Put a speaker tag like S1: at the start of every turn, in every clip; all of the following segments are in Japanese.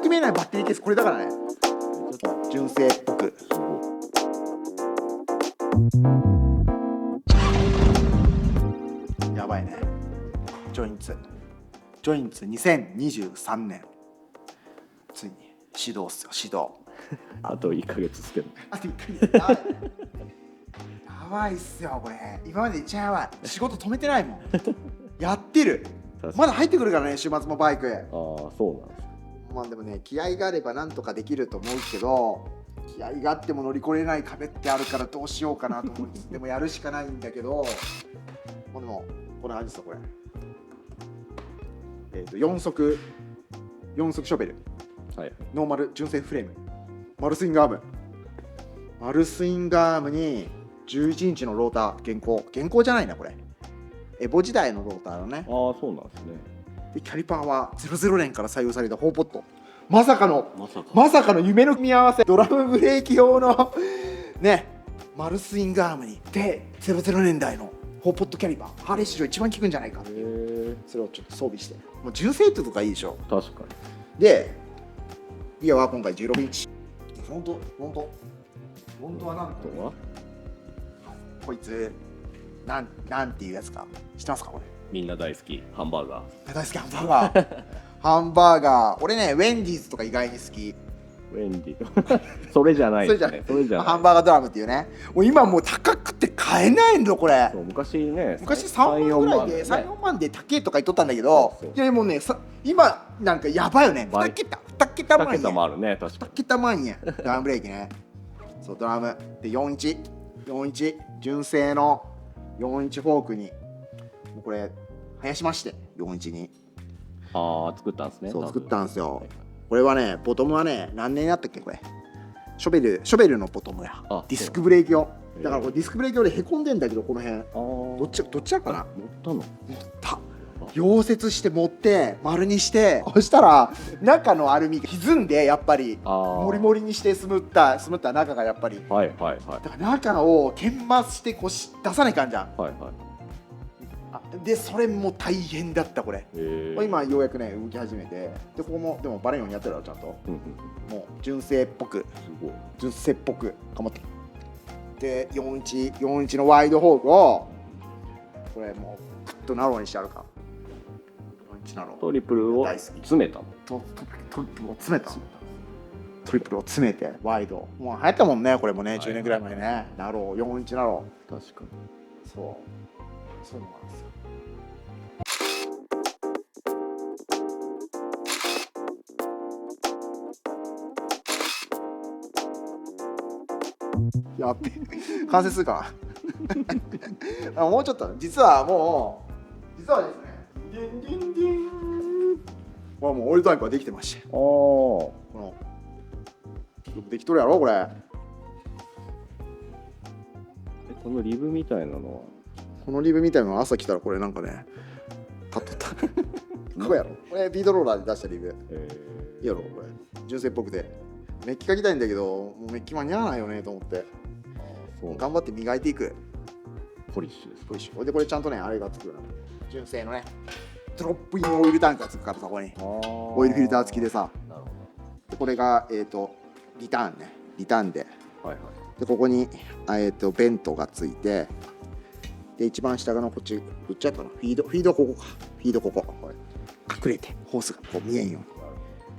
S1: く見えないバッテリーケースこれだからね。純正っぽく。やばいね。ジョインツ2023年ついに始動っすよ。始動。
S2: あと1ヶ月つける。
S1: あと1ヶ月。やばいっすよこれ。今まで一番やばい。仕事止めてないもん。やってる。まだ入ってくるからね、週末もバイク。
S2: ああ、そうなんです。
S1: まあでもね、気合があればなんとかできると思うけど、気合があっても乗り越えれない壁ってあるからどうしようかなと思ってでもやるしかないんだけど、でもこんな感じですよこれ。4速ショベル、
S2: はい、
S1: ノーマル純正フレーム、マルスイングアームに11インチのローター、現行じゃないなこれ。エボ時代のローターのね。
S2: ああ、そうなんですね。
S1: でキャリパーは00年から採用された4ポット。まさかの夢の組み合わせ。ドラムブレーキ用のね、マルスイングアームにで00年代の4ポットキャリパー、ハーレー史上一番効くんじゃないかっていう。それをちょっと装備して、もう純正ってとかいいでしょ。
S2: 確かに。
S1: でギアは今回16インチ。本当はなんとこいつなんていうやつか知ってますかこれ。
S2: みんな大好きハンバーガー。
S1: 大好きハンバーガー。ハンバーガー。俺ね、ウェンディーズとか意外に好き。
S2: ウェンディそれじゃないですね。それじゃない。
S1: ハンバーガードラムっていうね。もう今もう高くて買えないんだこれ。
S2: 昔
S1: 3万ぐらいで3、4万で高いとか言っとったんだけど、いやもうね今なんかやばいよね。2桁万円。
S2: 2桁もあるね。確かに。
S1: 2桁万円。ドラムブレーキね。そうドラムで4インチ純正の4インチフォークにもうこれ生やしまして、4インチに。
S2: 作ったんですね。
S1: そう作ったんですよ。これはね、ボトムはね、何年やったっけこれ。ショベルのボトムや。ディスクブレーキ用。だからこれディスクブレーキ用でへこんでんだけど、この辺。どっちだかな。
S2: 持った。
S1: 溶接して持って丸にして、そしたら中のアルミが歪んでやっぱりモリモリにしてスムった中がやっぱり。だから中を研磨してこう出さないかんじゃん。でそれも大変だったこれ。今ようやくね動き始めて、でここもでもバレんようにやってるよちゃんと。もう純正っぽく頑張ってで4インチのワイドフォークをこれもうクッとナローにしてあるか。4インチナロー
S2: トリプルを詰めたの。
S1: トリプルを詰めてワイド、もう流行ったもんねこれもね、10年ぐらい前ね。ナロー4インチナロー。
S2: 確かに。
S1: そういうのなんですよ。やっべ完成するかなもうちょっと。実はですね、ディンディンディン、これもうオイルタイプはできてまして、このよくできとるやろこれ。
S2: このリブみたいなのは
S1: 朝来たらこれなんかね立っとったこれやろ。これビードローラーで出したリブ。いいやろこれ。純正っぽくてメッキ描きたいんだけど、もうメッキ間に合わないよねと思って、頑張って磨いていく。
S2: ポリッシュです。
S1: ポリッシュ。でこれちゃんとねあれがつくな、純正のねドロップインオイルタンクがつくからさ、ここにオイルフィルター付きでさ。でこれがリターンで、でここにベントがついて、で一番下がのこっち売っちゃったのフィードここか。フィードここ、隠れてホースがこう見えんように。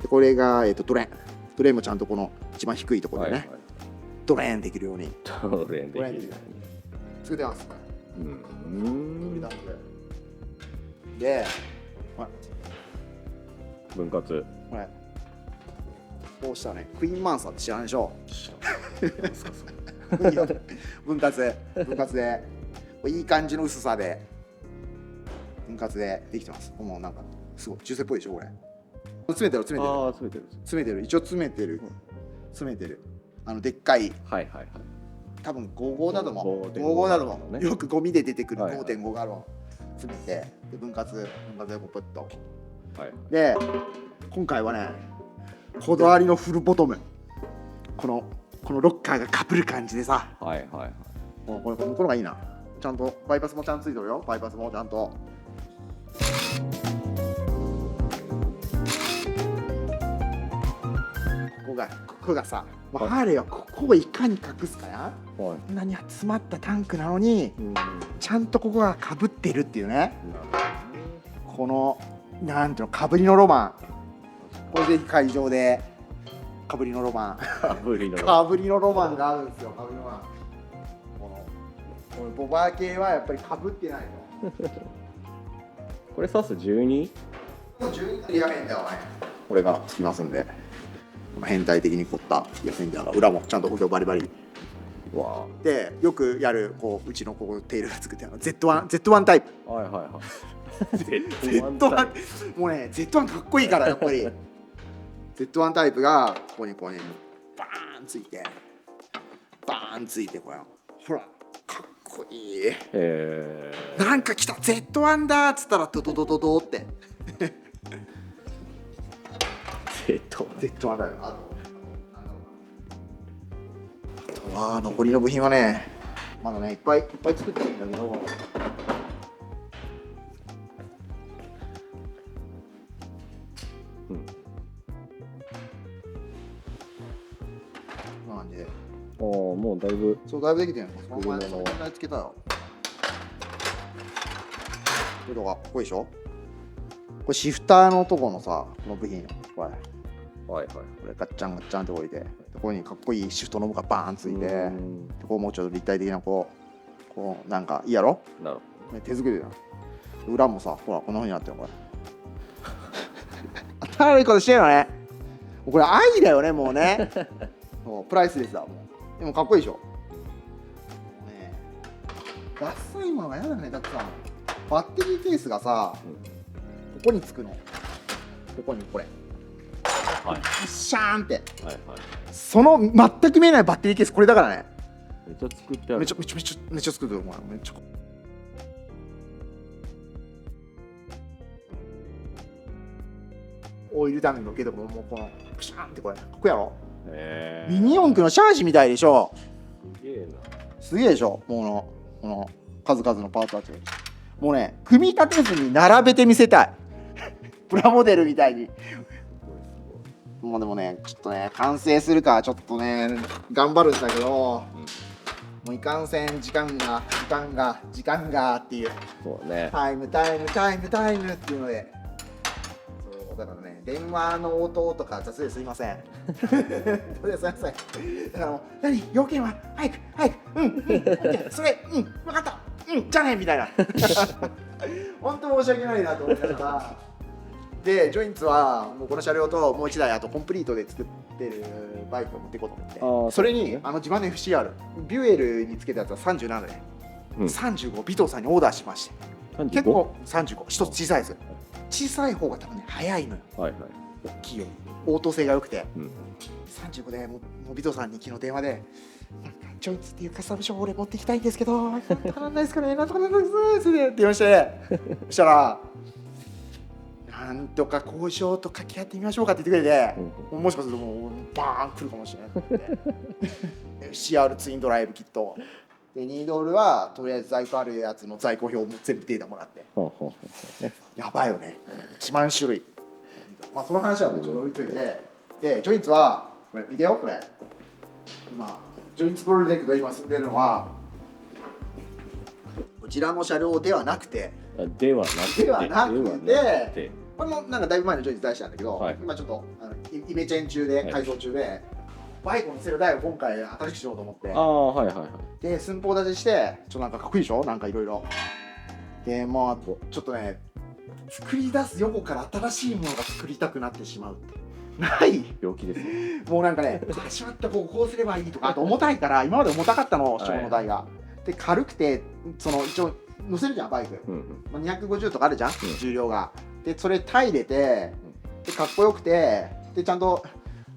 S1: でこれがドレーンもちゃんとこの一番低いところでね、ドレーンできるように作ってます。で
S2: 分割
S1: これこうしたらね、クイーンマンサーって知らないでしょ分割でいい感じの薄さで分割でできてます。もうなんかすごい中世っぽいでしょこれ。詰めてる一応詰めてるでっかい、多分55だと思う。よくゴミで出てくる 5.5 ガロン詰めて、で分割でこうプッと、で今回はねこだわりのフルボトム、このロッカーがかぶる感じでさ、もうこのがいいな。ちゃんとバイパスもちゃんとついてるよ。バイパスもちゃんとここがさ、ハーレーはここをいかに隠すかや、
S2: はい。
S1: こんなに詰まったタンクなのにちゃんとここがかぶってるっていうね、このなんていうの、かぶりのロマン。これぜひ会場でかぶりのロマン
S2: かぶりの。
S1: かぶりのロマンがあるんですよ。かぶりのロマン、このボバー系はやっぱりかぶってないと
S2: これ刺す 12？
S1: 12リアフェンダーはね、これがつきますんで、変態的に凝ったリアフェンダーが裏もちゃんと補強バリバリ
S2: わ
S1: で、よくやるこううちのここテールが作ってるの Z1 タイプ。
S2: あ。はいはいはい。
S1: Z1 もうね Z1 かっこいいからやっぱりZ1 タイプがここにこうねバーンついてこれほらかっこいい。なんか来た Z1 だっつったらドドドドドってZ1 だよ。あとは残りの部品はね、まだねいっぱい作ってるんだけど、なんで
S2: もうだいぶ。
S1: そうだいぶできてるの。そ
S2: 車の
S1: のままつけたよ。これとかここでしょ。これシフターのとこのさ、この部品よ。こ
S2: はいはい。
S1: れガッチャンガッチャンって置いて、ここにかっこいいシフトノブがバーンついて、でこうもうちょっと立体的なこうなんかいいやろ。
S2: なるほ
S1: 手作りだよ。裏もさ、ほらこんな風になってるのこれ。当たることしてるのね。これ愛だよね、もうね。もうプライスレスだもう。でもかっこいいでしょ。ねえ、ダサいものが嫌だね。だってさ、バッテリーケースがさ、ここにつくの。ここにこれ。
S2: はい。
S1: シャーンって。
S2: はいはい。
S1: その全く見えないバッテリーケースこれだからね。
S2: めっちゃ作ってある。
S1: めちゃ作ってる。めっちゃ。オイルダムのけども、もうこのプシャーンってこれかっこいいやろ。ミニ四駆のシャージみたいでしょ。
S2: すげえな。
S1: すげえでしょ。もうこの数々のパーツたちもうね、組み立てずに並べてみせたい。プラモデルみたいに。もうでもね、ちょっとね、完成するかちょっとね頑張るんだけど、もういかんせん時間がっていう。
S2: そうね。
S1: タイムっていうので、そうだからね、電話の音とか雑ですいません。すいません。だから何要件は早くそれ分かったじゃあねみたいな。本当申し訳ないなと思いながら。でジョインツはもうこの車両ともう1台あとコンプリートで作ってるバイクを持っていこうと思って、それに自慢の FCR ビュエルにつけたやつは37で、35尾藤さんにオーダーしまして、結構35一つ小さいやつ、小さい方が多分ね速いのよ。大きいよ、応答性が良くて、35でもう尾藤さんに昨日電話でジョインツっていうカスタムショー俺持ってきたいんですけど頼んないですかね、なんとかなんですって言いまして、そしたらなんとか交渉と掛け合ってみましょうかって言ってくれて、もしかするともうバーン来るかもしれないって CR ツインドライブキットで2ドルはとりあえず在庫あるやつの在庫表も全部データもらって、やばいよね、1万種類。まあその話はちょっと置いといて、でジョインツはこれ見てよ、これ今ジョインツプロジェクト今進んでるのはこちらの車両ではなくてこれもなんかだいぶ前のジョインズ出したんだけど、今ちょっとイメチェン中で改造中で、バイクのセル台を今回新しくしようと思って、で寸法立てしてちょっとなんかかっこいいでしょ、なんかいろいろで、まあちょっとね作り出す横から新しいものが作りたくなってしまうってない
S2: 病気ですね。
S1: もうなんかね、しまったこうすればいいとか、あと重たいから今まで重たかったの小の台が、で軽くてその一応乗せるじゃんバイク、250とかあるじゃん、重量が。でそれ耐えれて、でかっこよくて、でちゃんと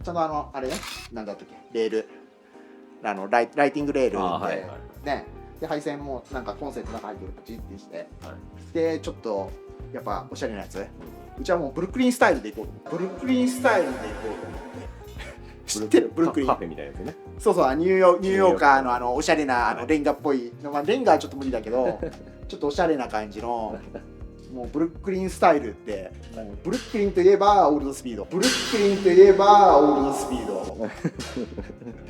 S1: あれね、なんだったっけ、レールライティングレールで、ね、で配線もなんかコンセントの中入ってるパチッてして、でちょっとやっぱおしゃれなやつ、うちはもうブルックリンスタイルでいこうと思って、知ってるブルックリン
S2: カフェみたいなやつね。
S1: そうそう、ニューヨーカーのおしゃれなレンガっぽい、まあレンガはちょっと無理だけどちょっとおしゃれな感じのもうブルックリンスタイルって、ブルックリンといえばオールドスピード、ブルックリンといえばオールドスピード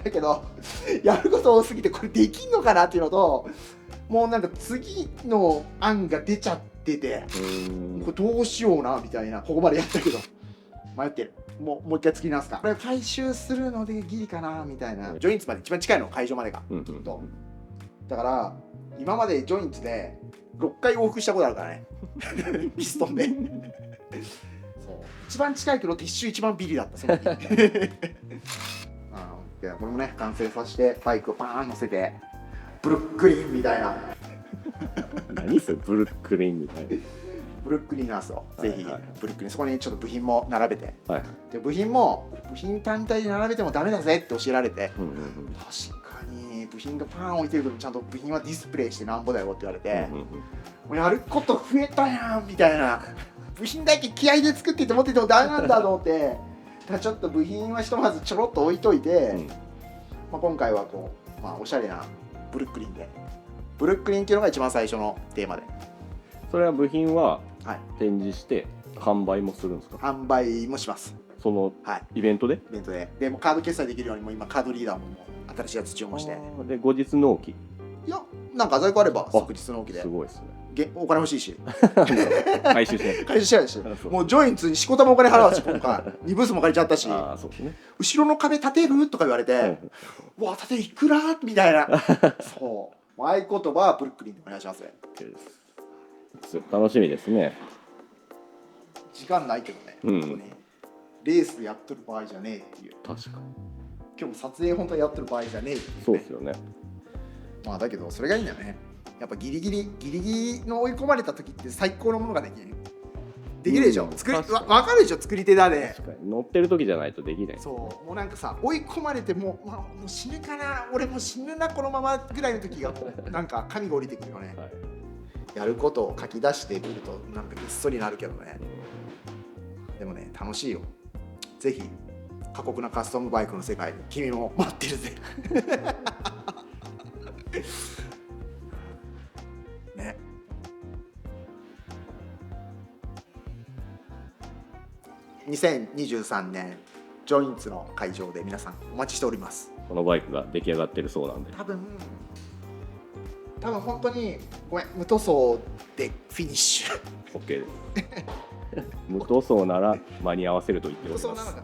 S1: だけどやること多すぎてこれできんのかなっていうのと、もうなんか次の案が出ちゃってて、これどうしようなみたいな、ここまでやったけど迷ってる。もう一回作り直すか、これ回収するのでギリかなみたいな。ジョインツまで一番近いの会場までが、だから今までジョインツで6回往復したことあるからねピストンでそう一番近いけど撤収一番ビリだったその時これもね完成させてバイクをパーン乗せてブルックリンみたいな
S2: 何それブルックリンみたいな。
S1: ブルックリンなんですよ、ぜひブルックリン、そこにちょっと部品も並べて、で部品単体で並べてもダメだぜって教えられて、確かに部品がパーン置いてるけどちゃんと部品はディスプレイしてなんぼだよって言われて、もうやること増えたやんみたいな、部品だけ気合で作ってって持っててもダメなんだと思ってだからちょっと部品はひとまずちょろっと置いといて、今回はこう、おしゃれなブルックリンで、ブルックリンっていうのが一番最初のテーマで。
S2: それは部品は展示して販売もするんですか？
S1: 販売もします。
S2: そのイベントで？
S1: イベントで。でもカード決済できるようにも今カードリーダーも新しいやつ注文して。
S2: で後日納期？
S1: いや、なんか在庫あれば即日納期で。
S2: すごいですね。
S1: お金欲しいし。
S2: 回収しない。
S1: 回収しないし。もうジョインツにしこたまお金払うし、今回2ブースも借りちゃったし。
S2: そうですね。
S1: 後ろの壁立てるとか言われて、うわ立てるいくらみたいな。そう。合言葉はブルックリンでお願いします。
S2: 楽しみですね。
S1: 時間ないけどね、本当にレースやっとる場合じゃねえっていう。
S2: 確かに
S1: 今日も撮影本当にやってる場合じゃねえっていう、ね、
S2: そうですよね。
S1: だけどそれがいいんだよね。やっぱギリギリの追い込まれた時って最高のものができるでしょ。分かるでしょ、作り手だで。
S2: 確かに乗ってる時じゃないとできない。
S1: そうもうなんかさ、追い込まれてもう死ぬかな、俺も死ぬなこのままぐらいの時がこうなんか神が降りてくるよね、やることを書き出してくるとなんかぐっそりなるけどね。でもね楽しいよ。ぜひ過酷なカスタムバイクの世界に君も待ってるぜね。2023年ジョインツの会場で皆さんお待ちしております。
S2: このバイクが出来上がってるそうなんで、
S1: 多分本当にごめん無塗装でフィニッシュ
S2: OK です無塗装なら間に合わせると言っております。
S1: 無塗装なのか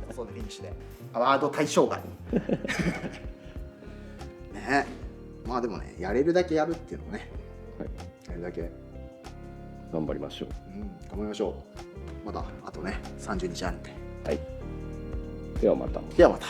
S1: 塗装でフィニッシュでアワード対象外ね。でもねやれるだけやるっていうのもね、やるだけ
S2: 頑張りましょう。
S1: 頑張りましょう。まだあとね30日あるんで。
S2: ではまた。
S1: ではまた。